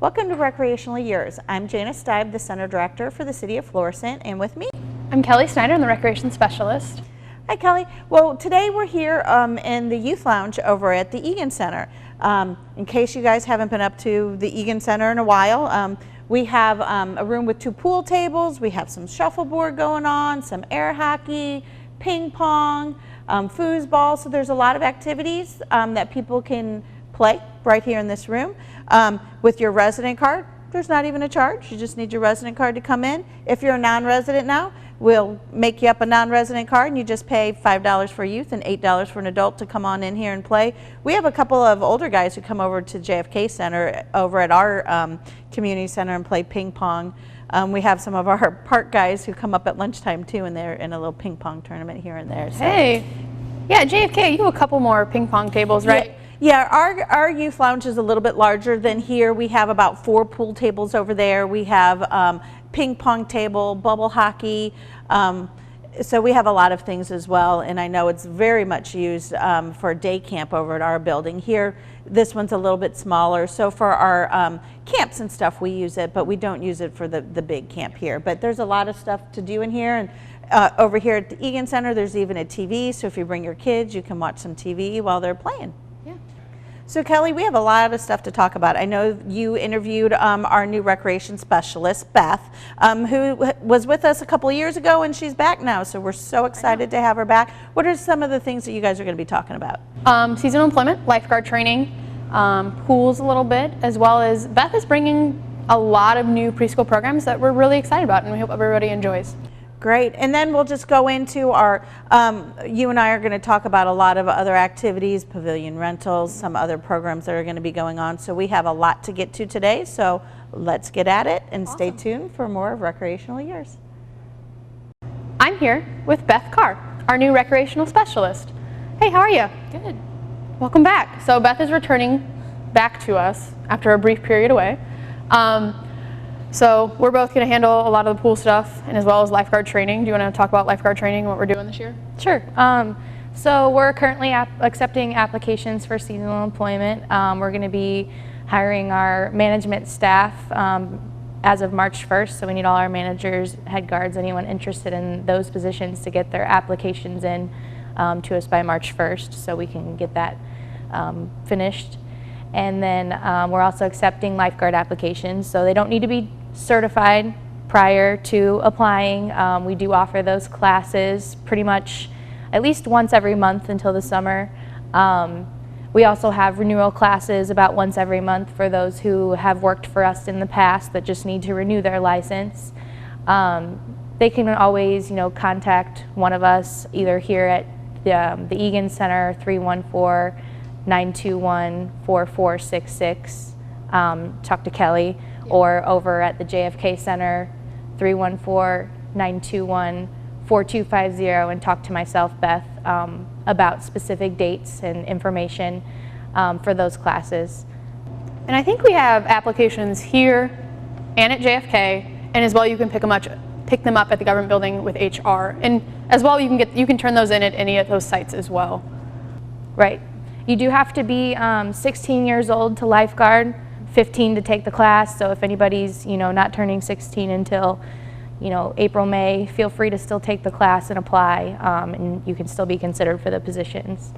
Welcome to Recreationally Yours. I'm Janice Stibe, the Center Director for the City of Florissant, and with me, I'm Kelly Snyder, I'm the Recreation Specialist. Hi Kelly. Well, today we're here in the Youth Lounge over at the Egan Center. In case you guys haven't been up to the Egan Center in a while, we have a room with 2 pool tables, we have some shuffleboard going on, some air hockey, ping pong, foosball, so there's a lot of activities that people can play right here in this room. With your resident card, there's not even a charge, you just need your resident card to come in. If you're a non-resident now, we'll make you up a non-resident card and you just pay $5 for youth and $8 for an adult to come on in here and play. We have a couple of older guys who come over to JFK Center over at our community center and play ping pong. We have some of our park guys who come up at lunchtime too, and they're in a little ping pong tournament here and there. So. Hey, yeah, JFK, you have a couple more ping pong tables, right? Yeah, our youth lounge is a little bit larger than here. We have about 4 pool tables over there. We have ping pong table, bubble hockey. So we have a lot of things as well, and I know it's very much used for day camp over at our building. Here, this one's a little bit smaller, so for our camps and stuff we use it, but we don't use it for the big camp here. But there's a lot of stuff to do in here, and over here at the Egan Center, there's even a TV, so if you bring your kids, you can watch some TV while they're playing. Yeah. So Kelly, we have a lot of stuff to talk about. I know you interviewed our new recreation specialist, Beth, who was with us a couple of years ago, and she's back now, so we're so excited to have her back. What are some of the things that you guys are going to be talking about? Seasonal employment, lifeguard training, pools a little bit, as well as Beth is bringing a lot of new preschool programs that we're really excited about, and we hope everybody enjoys. Great, and then we'll just go into our, you and I are going to talk about a lot of other activities, Pavilion Rentals, some other programs that are going to be going on. So we have a lot to get to today, so let's get at it and Stay tuned for more of Recreationally Yours. I'm here with Beth Carr, our new recreational specialist. Hey, how are you? Good. Welcome back. So Beth is returning back to us after a brief period away. So we're both going to handle a lot of the pool stuff and as well as lifeguard training. Do you want to talk about lifeguard training and what we're doing this year? Sure. So we're currently accepting applications for seasonal employment. We're going to be hiring our management staff as of March 1st. So we need all our managers, head guards, anyone interested in those positions to get their applications in to us by March 1st so we can get that finished. And then we're also accepting lifeguard applications, so they don't need to be certified prior to applying. We do offer those classes pretty much at least once every month until the summer. We also have renewal classes about once every month for those who have worked for us in the past that just need to renew their license. They can always, contact one of us either here at the Egan Center, 314-921-4466, talk to Kelly, or over at the JFK Center, 314-921-4250, and talk to myself, Beth, about specific dates and information for those classes. And I think we have applications here and at JFK, and as well you can pick them up at the government building with HR, and as well you can turn those in at any of those sites as well. Right. You do have to be 16 years old to lifeguard, 15 to take the class, so if anybody's not turning 16 until April, May, feel free to still take the class and apply, and you can still be considered for the positions.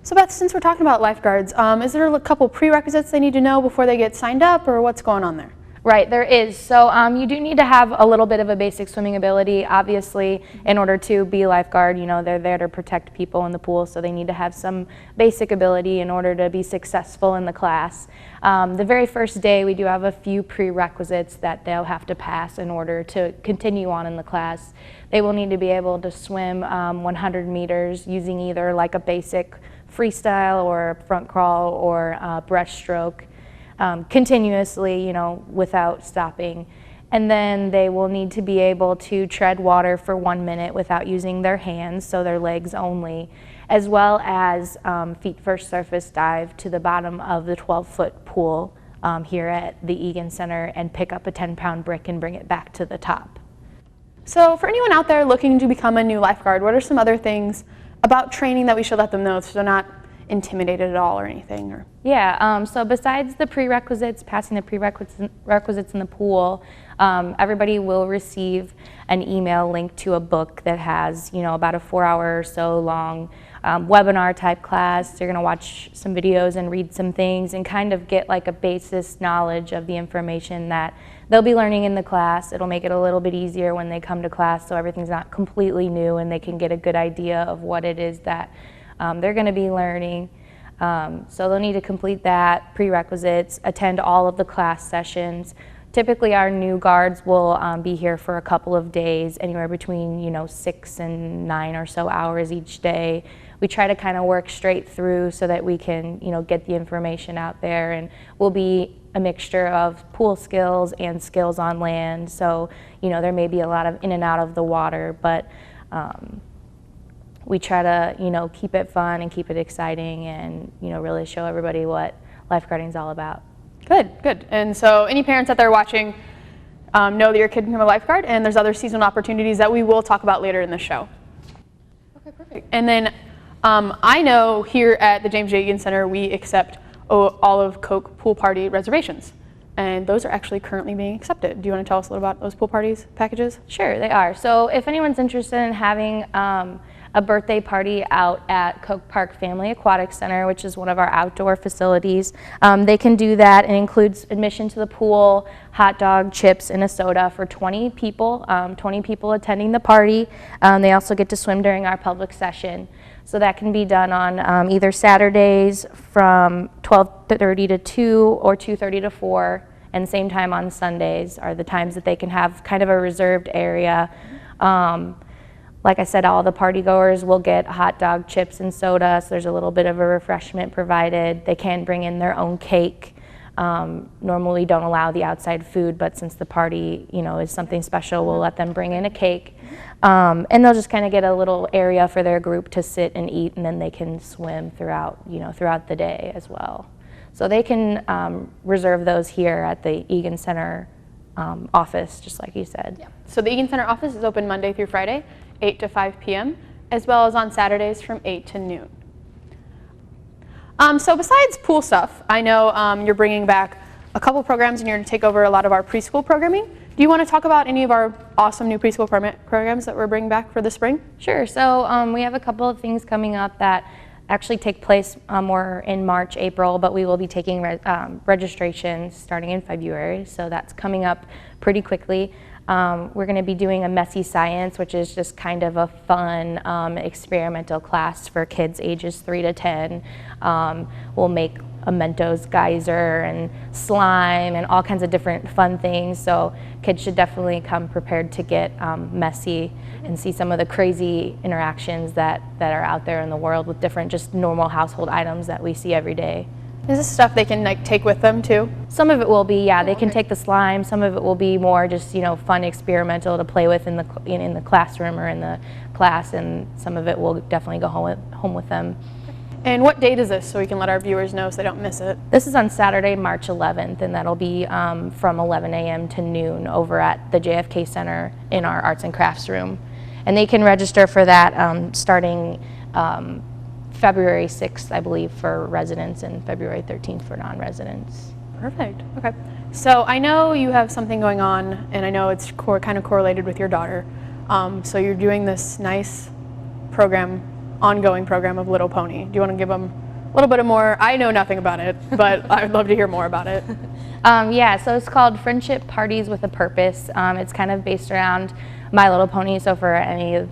So Beth, since we're talking about lifeguards, is there a couple prerequisites they need to know before they get signed up, or what's going on there? Right, there is. So you do need to have a little bit of a basic swimming ability, obviously, in order to be a lifeguard. They're there to protect people in the pool, so they need to have some basic ability in order to be successful in the class. The very first day, we do have a few prerequisites that they'll have to pass in order to continue on in the class. They will need to be able to swim 100 meters using either like a basic freestyle or a front crawl or a breaststroke. Continuously, without stopping. And then they will need to be able to tread water for 1 minute without using their hands, so their legs only, as well as feet first surface dive to the bottom of the 12-foot pool here at the Egan Center and pick up a 10-pound brick and bring it back to the top. So for anyone out there looking to become a new lifeguard, what are some other things about training that we should let them know so they're not intimidated at all or anything? Or Yeah, so besides the prerequisites, passing the prerequisites in the pool, everybody will receive an email link to a book that has, about a 4-hour or so long webinar type class. They're going to watch some videos and read some things and kind of get like a basis knowledge of the information that they'll be learning in the class. It'll make it a little bit easier when they come to class, so everything's not completely new and they can get a good idea of what it is that they're going to be learning. So they'll need to complete that, prerequisites, attend all of the class sessions. Typically our new guards will be here for a couple of days, anywhere between 6 and 9 or so hours each day. We try to kind of work straight through so that we can get the information out there, and we'll be a mixture of pool skills and skills on land. So there may be a lot of in and out of the water, but we try to keep it fun and keep it exciting and really show everybody what lifeguarding is all about. Good. And so any parents out there watching know that your kid can become a lifeguard, and there's other seasonal opportunities that we will talk about later in the show. Okay, perfect. And then I know here at the James J. Egan Center we accept Olive Coke pool party reservations, and those are actually currently being accepted. Do you want to tell us a little about those pool parties packages? Sure, they are. So if anyone's interested in having a birthday party out at Coke Park Family Aquatic Center, which is one of our outdoor facilities, they can do that. It includes admission to the pool, hot dog, chips, and a soda for 20 people, 20 people attending the party. They also get to swim during our public session. So that can be done on either Saturdays from 12:30 to 2 or 2:30 to 4, and same time on Sundays are the times that they can have kind of a reserved area. Like I said, all the party goers will get hot dog, chips, and soda, so there's a little bit of a refreshment provided. They can bring in their own cake. Normally we don't allow the outside food, but since the party is something special, we'll let them bring in a cake. And they'll just kind of get a little area for their group to sit and eat, and then they can swim throughout the day as well. So they can reserve those here at the Egan Center office, just like you said. Yeah. So the Egan Center office is open Monday through Friday, 8 to 5 p.m., as well as on Saturdays from 8 to noon. So besides pool stuff, I know you're bringing back a couple programs and you're going to take over a lot of our preschool programming. Do you want to talk about any of our awesome new preschool programs that we're bringing back for the spring? Sure. So we have a couple of things coming up that actually take place more in March, April, but we will be taking registrations starting in February, so that's coming up pretty quickly. We're going to be doing a messy science, which is just kind of a fun experimental class for kids ages 3 to 10. We'll make a Mentos geyser and slime and all kinds of different fun things, so kids should definitely come prepared to get messy and see some of the crazy interactions that are out there in the world with different just normal household items that we see every day. Is this stuff they can take with them too? Some of it will be, yeah. They can take the slime. Some of it will be more just fun experimental to play with in the classroom or in the class, and some of it will definitely go home with them. And what date is this, so we can let our viewers know so they don't miss it? This is on Saturday, March 11th, and that'll be from 11 a.m. to noon over at the JFK Center in our Arts and Crafts room. And they can register for that starting February 6th, I believe, for residents, and February 13th for non-residents. Perfect. Okay. So I know you have something going on, and I know it's kind of correlated with your daughter. So you're doing this nice ongoing program of Little Pony. Do you want to give them a little bit of more? I know nothing about it, but I would love to hear more about it. Yeah, so it's called Friendship Parties with a Purpose. It's kind of based around My Little Pony, so for any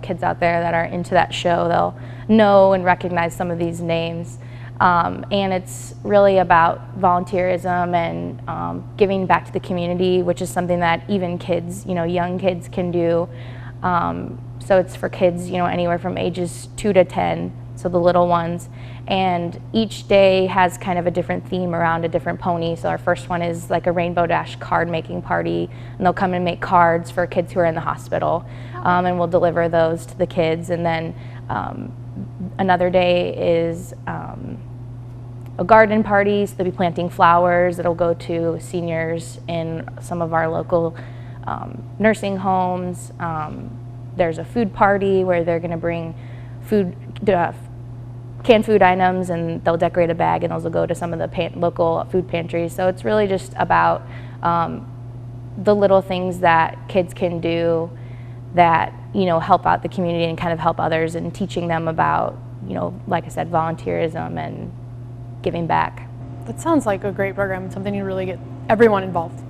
kids out there that are into that show, they'll know and recognize some of these names. And it's really about volunteerism and giving back to the community, which is something that even kids, young kids can do. So it's for kids, anywhere from ages 2 to 10, so the little ones. And each day has kind of a different theme around a different pony. So our first one is like a Rainbow Dash card making party, and they'll come and make cards for kids who are in the hospital, and we'll deliver those to the kids. And then another day is a garden party, so they'll be planting flowers. It'll go to seniors in some of our local nursing homes. There's a food party where they're going to bring canned food items, and they'll decorate a bag, and those will go to some of the local food pantries. So it's really just about the little things that kids can do that, you know, help out the community and kind of help others, and teaching them about, you know, like I said, volunteerism and giving back. That sounds like a great program, something you really get everyone involved.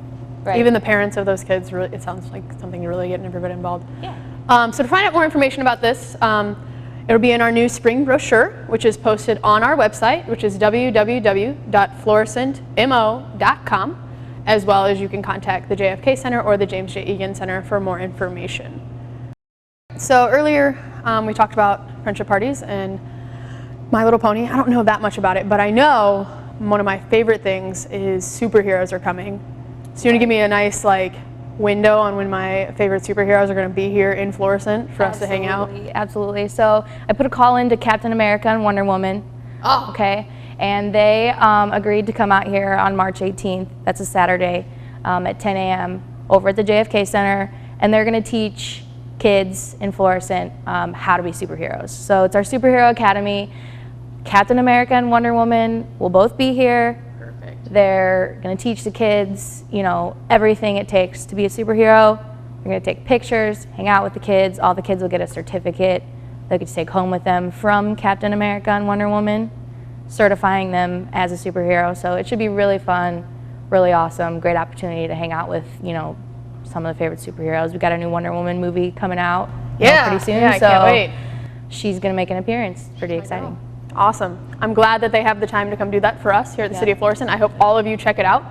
Right. Even the parents of those kids, really, it sounds like something you really get everybody involved. Yeah. So to find out more information about this, it'll be in our new spring brochure, which is posted on our website, which is www.florissantmo.com, as well as you can contact the JFK Center or the James J. Egan Center for more information. So earlier we talked about friendship parties and My Little Pony. I don't know that much about it, but I know one of my favorite things is superheroes are coming. So you want to give me a nice window on when my favorite superheroes are going to be here in Florissant for us to hang out? Absolutely. So I put a call in to Captain America and Wonder Woman. Oh. Okay. And they agreed to come out here on March 18th. That's a Saturday at 10 a.m. over at the JFK Center. And they're going to teach kids in Florissant how to be superheroes. So it's our superhero academy. Captain America and Wonder Woman will both be here. They're going to teach the kids, you know, everything it takes to be a superhero. They're going to take pictures, hang out with the kids. All the kids will get a certificate they could take home with them from Captain America and Wonder Woman, certifying them as a superhero. So it should be really fun, really awesome, great opportunity to hang out with, you know, some of the favorite superheroes. We've got a new Wonder Woman movie coming out pretty soon. Yeah, I can't wait. She's going to make an appearance. Pretty exciting. Awesome. I'm glad that they have the time to come do that for us here at the City of Florissant. I hope all of you check it out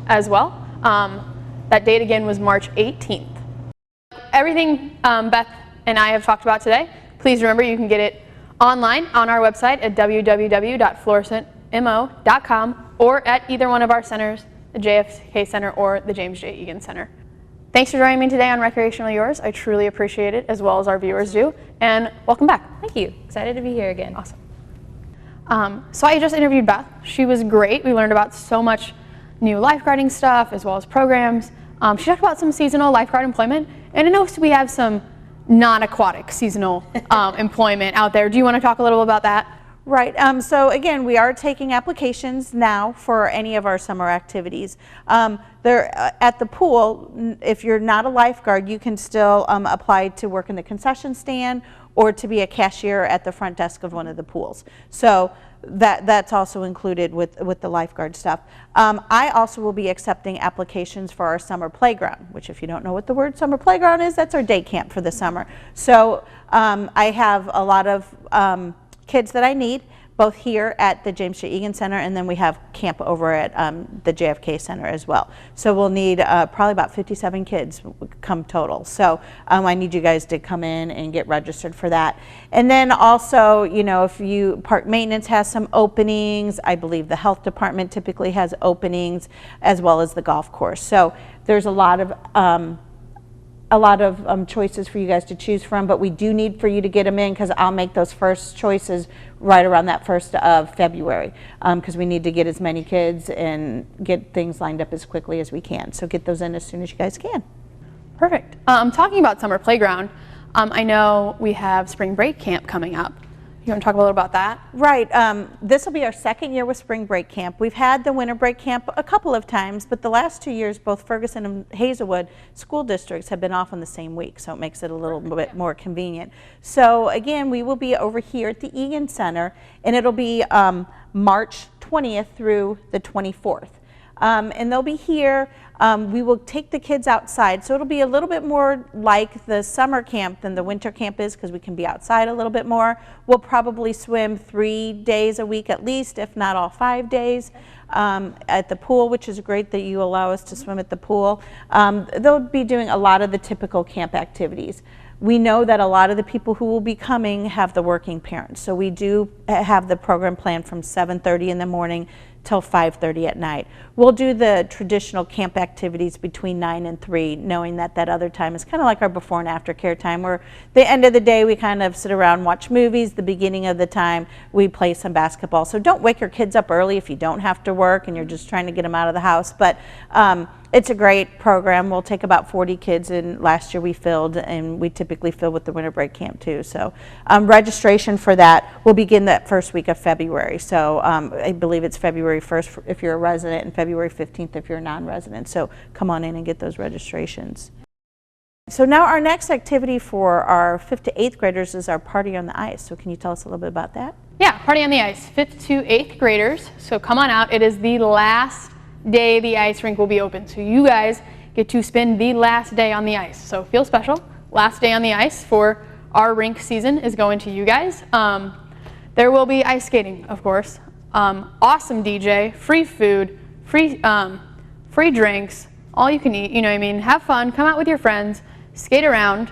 as well. That date again was March 18th. Everything Beth and I have talked about today, please remember you can get it online on our website at www.florissantmo.com or at either one of our centers, the JFK Center or the James J. Egan Center. Thanks for joining me today on Recreationally Yours. I truly appreciate it, as well as our viewers do, and welcome back. Thank you. Excited to be here again. Awesome. So I just interviewed Beth. She was great. We learned about so much new lifeguarding stuff as well as programs. She talked about some seasonal lifeguard employment, and I know we have some non-aquatic seasonal employment out there. Do you want to talk a little about that? Right. So again, we are taking applications now for any of our summer activities. They're at the pool. If you're not a lifeguard, you can still apply to work in the concession stand or to be a cashier at the front desk of one of the pools. So that's also included with the lifeguard stuff. I also will be accepting applications for our summer playground, which, if you don't know what the word summer playground is, that's our day camp for the summer. So I have a lot of kids that I need, both here at the James J. Egan Center, and then we have camp over at the JFK Center as well. So we'll need probably about 57 kids come total. So I need you guys to come in and get registered for that. And then also, you know, if you, park maintenance has some openings. I believe the health department typically has openings, as well as the golf course. So there's a lot of choices for you guys to choose from, but we do need for you to get them in, because I'll make those first choices right around that 1st of February, because we need to get as many kids and get things lined up as quickly as we can. So get those in as soon as you guys can. Perfect. Talking about summer playground, I know we have spring break camp coming up. You want to talk a little about that? Right. This will be our 2nd year with spring break camp. We've had the winter break camp a couple of times, but the last 2 years, both Ferguson and Hazelwood school districts have been off on the same week, so it makes it a little bit more convenient. So again, we will be over here at the Egan Center, and it'll be March 20th through the 24th. And they'll be here. We will take the kids outside, so it'll be a little bit more like the summer camp than the winter camp is, because we can be outside a little bit more. We'll probably swim 3 days a week at least, if not all 5 days, at the pool, which is great that you allow us to swim at the pool. They'll be doing a lot of the typical camp activities. We know that a lot of the people who will be coming have the working parents, so we do have the program planned from 7:30 in the morning till 5:30 at night. We'll do the traditional camp activities between 9 and 3, knowing that that other time is kind of like our before and after care time, where the end of the day we kind of sit around and watch movies. The beginning of the time we play some basketball. So don't wake your kids up early if you don't have to work and you're just trying to get them out of the house. But it's a great program. We'll take about 40 kids, and last year we filled, and we typically fill with the winter break camp too. So registration for that will begin that first week of February. So I believe it's February 1st if you're a resident and February 15th if you're a non-resident. So come on in and get those registrations. So now our next activity for our 5th to 8th graders is our party on the ice. So can you tell us a little bit about that? Yeah, party on the ice, 5th to 8th graders. So come on out. It is the last day the ice rink will be open. So you guys get to spend the last day on the ice. So feel special. Last day on the ice for our rink season is going to you guys. There will be ice skating, of course. Awesome DJ, free food, free drinks, all you can eat. You know what I mean? Have fun. Come out with your friends. Skate around.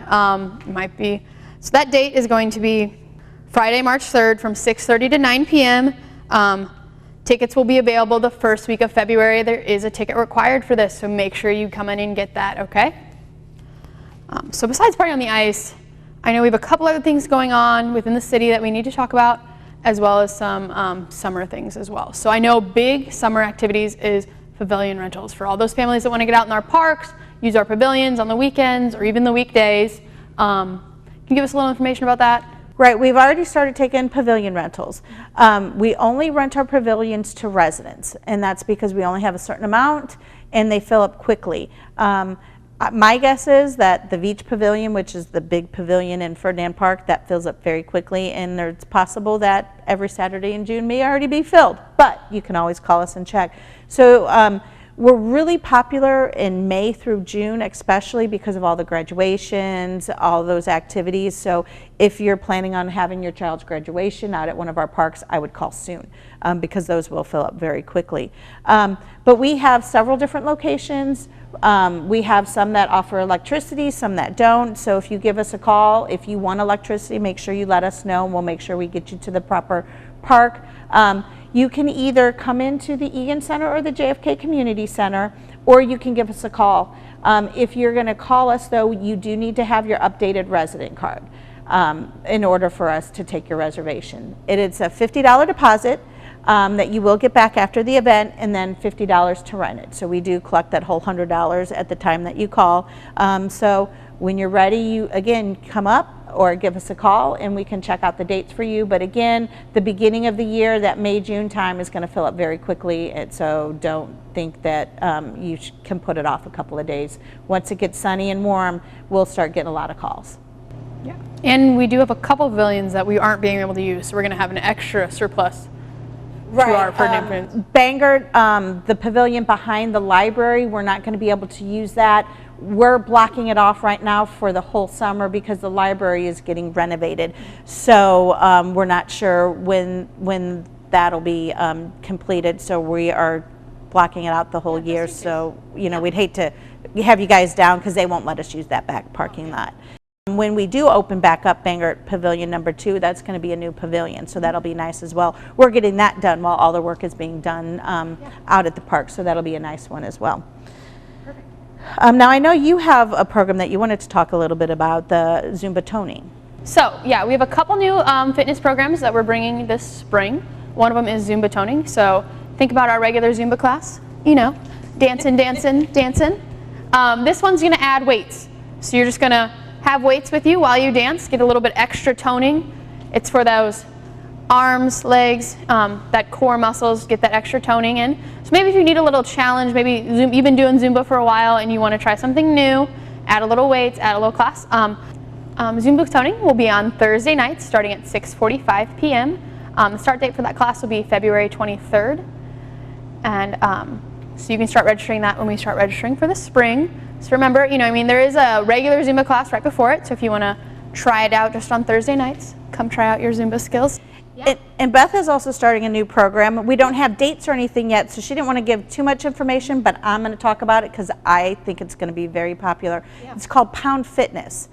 So that date is going to be Friday, March 3rd from 6:30 to 9 p.m. Tickets will be available the first week of February. There is a ticket required for this, so make sure you come in and get that, okay? So besides party on the ice, I know we have a couple other things going on within the city that we need to talk about, as well as some summer things as well. So I know big summer activities is Pavilion Rentals. For all those families that want to get out in our parks, use our pavilions on the weekends or even the weekdays. Can you give us a little information about that? Right, we've already started taking pavilion rentals. We only rent our pavilions to residents, and that's because we only have a certain amount and they fill up quickly. My guess is that the Beach Pavilion, which is the big pavilion in Ferdinand Park, that fills up very quickly, and it's possible that every Saturday in June may already be filled, but you can always call us and check. So we're really popular in May through June, especially because of all the graduations, all those activities. So if you're planning on having your child's graduation out at one of our parks, I would call soon because those will fill up very quickly. But we have several different locations. We have some that offer electricity, some that don't. So if you give us a call, if you want electricity, make sure you let us know and we'll make sure we get you to the proper park. You can either come into the Egan Center or the JFK Community Center, or you can give us a call. If you're going to call us, though, you do need to have your updated resident card in order for us to take your reservation. It is a $50 deposit that you will get back after the event, and then $50 to rent it. So we do collect that whole $100 at the time that you call. So when you're ready, you again come up or give us a call and we can check out the dates for you. But again, the beginning of the year, that May-June time is going to fill up very quickly, and so don't think that you can put it off a couple of days. Once it gets sunny and warm, we'll start getting a lot of calls. Yeah. And we do have a couple of pavilions that we aren't being able to use, so we're going to have an extra surplus. Right. Bangor, the pavilion behind the library, we're not going to be able to use that. We're blocking it off right now for the whole summer because the library is getting renovated. So we're not sure when that'll be completed. So we are blocking it out the whole year. So, you know, we'd hate to have you guys down because they won't let us use that back parking lot. When we do open back up Bangor Pavilion number 2, that's going to be a new pavilion, so that'll be nice as well. We're getting that done while all the work is being done out at the park, so that'll be a nice one as well. Perfect. Now I know you have a program that you wanted to talk a little bit about, the Zumba Toning. So yeah, we have a couple new fitness programs that we're bringing this spring. One of them is Zumba Toning. So think about our regular Zumba class, you know, dancing, dancing, dancing. This one's going to add weights, so you're just going to have weights with you while you dance, get a little bit extra toning. It's for those arms, legs, that core muscles, get that extra toning in. So maybe if you need a little challenge, maybe you've been doing Zumba for a while and you want to try something new, add a little weights, add a little class. Zumba Toning will be on Thursday nights starting at 6:45 p.m. The start date for that class will be February 23rd. And so you can start registering that when we start registering for the spring. So remember, you know, I mean, there is a regular Zumba class right before it, so if you want to try it out just on Thursday nights, come try out your Zumba skills. Yeah. And Beth is also starting a new program. We don't have dates or anything yet, so she didn't want to give too much information, but I'm going to talk about it because I think it's going to be very popular. Yeah. It's called Pound Fitness,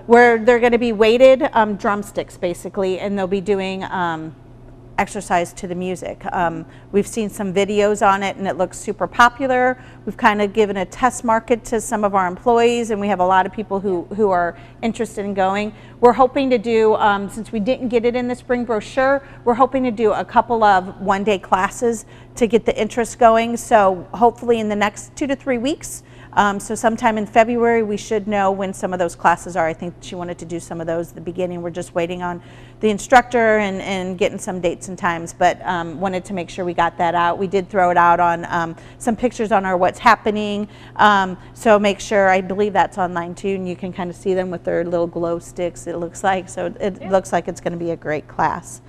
where they're going to be weighted drumsticks, basically, and they'll be doing exercise to the music. We've seen some videos on it and it looks super popular. We've kind of given a test market to some of our employees, and we have a lot of people who are interested in going. We're hoping to do, since we didn't get it in the spring brochure, we're hoping to do a couple of one-day classes to get the interest going. So hopefully in the next 2 to 3 weeks, so sometime in February, we should know when some of those classes are. I think she wanted to do some of those at the beginning. We're just waiting on the instructor and getting some dates and times, but wanted to make sure we got that out. We did throw it out on some pictures on our What's Happening, so make sure, I believe that's online too, and you can kind of see them with their little glow sticks, it looks like. So it looks like it's going to be a great class.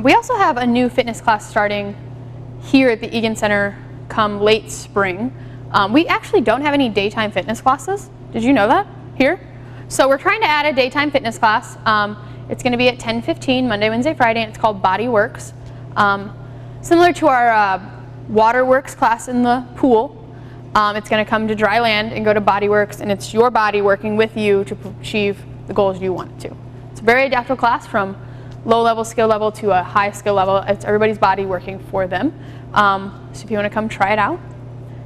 We also have a new fitness class starting here at the Egan Center come late spring. We actually don't have any daytime fitness classes. Did you know that here? So we're trying to add a daytime fitness class. It's going to be at 10:15 Monday, Wednesday, Friday, and it's called Body Works. Similar to our Water Works class in the pool, it's going to come to dry land and go to Body Works, and it's your body working with you to achieve the goals you want it to. It's a very adaptable class from low level skill level to a high skill level. It's everybody's body working for them. So if you want to come try it out.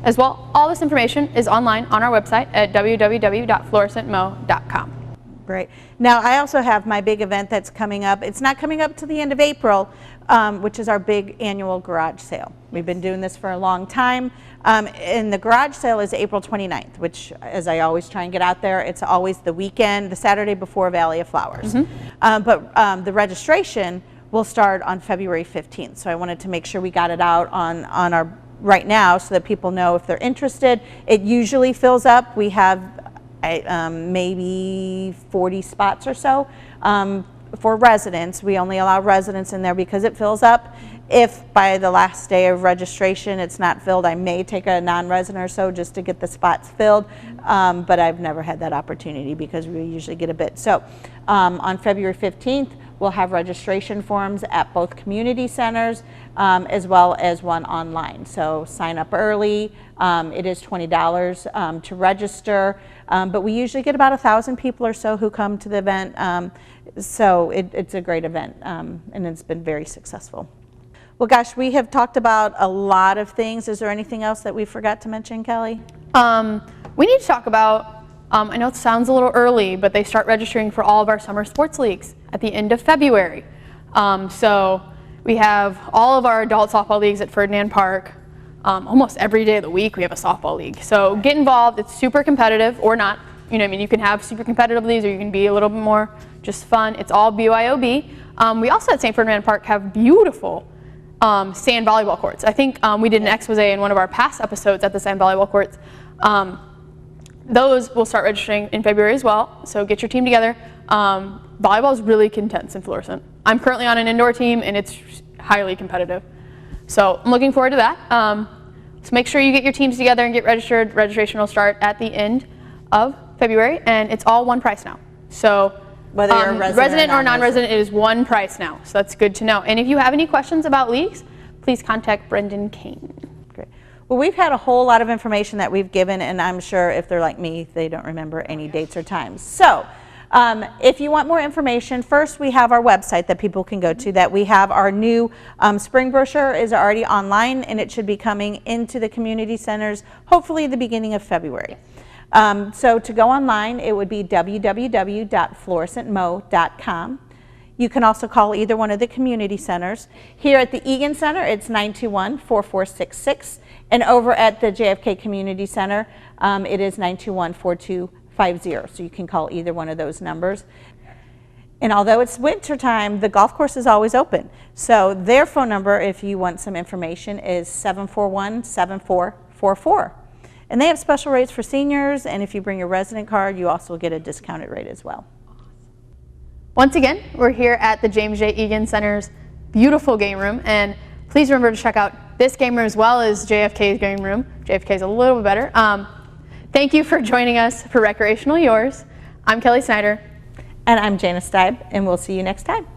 As well, all this information is online on our website at www.florissantmo.com. Great. Now, I also have my big event that's coming up. It's not coming up to the end of April, which is our big annual garage sale. We've been doing this for a long time, and the garage sale is April 29th, which, as I always try and get out there, it's always the weekend, the Saturday before Valley of Flowers. But the registration will start on February 15th, so I wanted to make sure we got it out on our right now so that people know if they're interested. It usually fills up. We have maybe 40 spots or so for residents. We only allow residents in there because it fills up. If by the last day of registration it's not filled, I may take a non-resident or so just to get the spots filled, but I've never had that opportunity because we usually get a bit. So on February 15th, we'll have registration forms at both community centers as well as one online. So sign up early. It is $20 to register, but we usually get about 1,000 people or so who come to the event. So it's a great event, and it's been very successful. Well, gosh, we have talked about a lot of things. Is there anything else that we forgot to mention, Kelly? We need to talk about, I know it sounds a little early, but they start registering for all of our summer sports leagues at the end of February. So we have all of our adult softball leagues at Ferdinand Park. Almost every day of the week we have a softball league. So get involved. It's super competitive or not. You know what I mean? You can have super competitive leagues or you can be a little bit more just fun. It's all BYOB. We also at St. Ferdinand Park have beautiful sand volleyball courts. I think we did an expose in one of our past episodes at the sand volleyball courts. Those will start registering in February as well, so get your team together. Volleyball is really intense in Florissant. I'm currently on an indoor team and it's highly competitive. So I'm looking forward to that. So make sure you get your teams together and get registered. Registration will start at the end of February and it's all one price now. So whether you're a resident or non-resident, it is one price now. So that's good to know. And if you have any questions about leagues, please contact Brendan Kane. Great. Well, we've had a whole lot of information that we've given, and I'm sure if they're like me, they don't remember any dates or times. So if you want more information, first we have our website that people can go to, that we have our new spring brochure is already online, and it should be coming into the community centers hopefully the beginning of February. So to go online, it would be www.florissantmo.com. You can also call either one of the community centers. Here at the Egan Center, it's 921-4466. And over at the JFK Community Center, it is 921-4250. So you can call either one of those numbers. And although it's winter time, the golf course is always open. So their phone number, if you want some information, is 741-7444. And they have special rates for seniors, and if you bring your resident card, you also get a discounted rate as well. Once again, we're here at the James J. Egan Center's beautiful game room, and please remember to check out this game room as well as JFK's game room. JFK's a little bit better. Thank you for joining us for Recreationally Yours. I'm Kelly Snyder. And I'm Jana Steib, and we'll see you next time.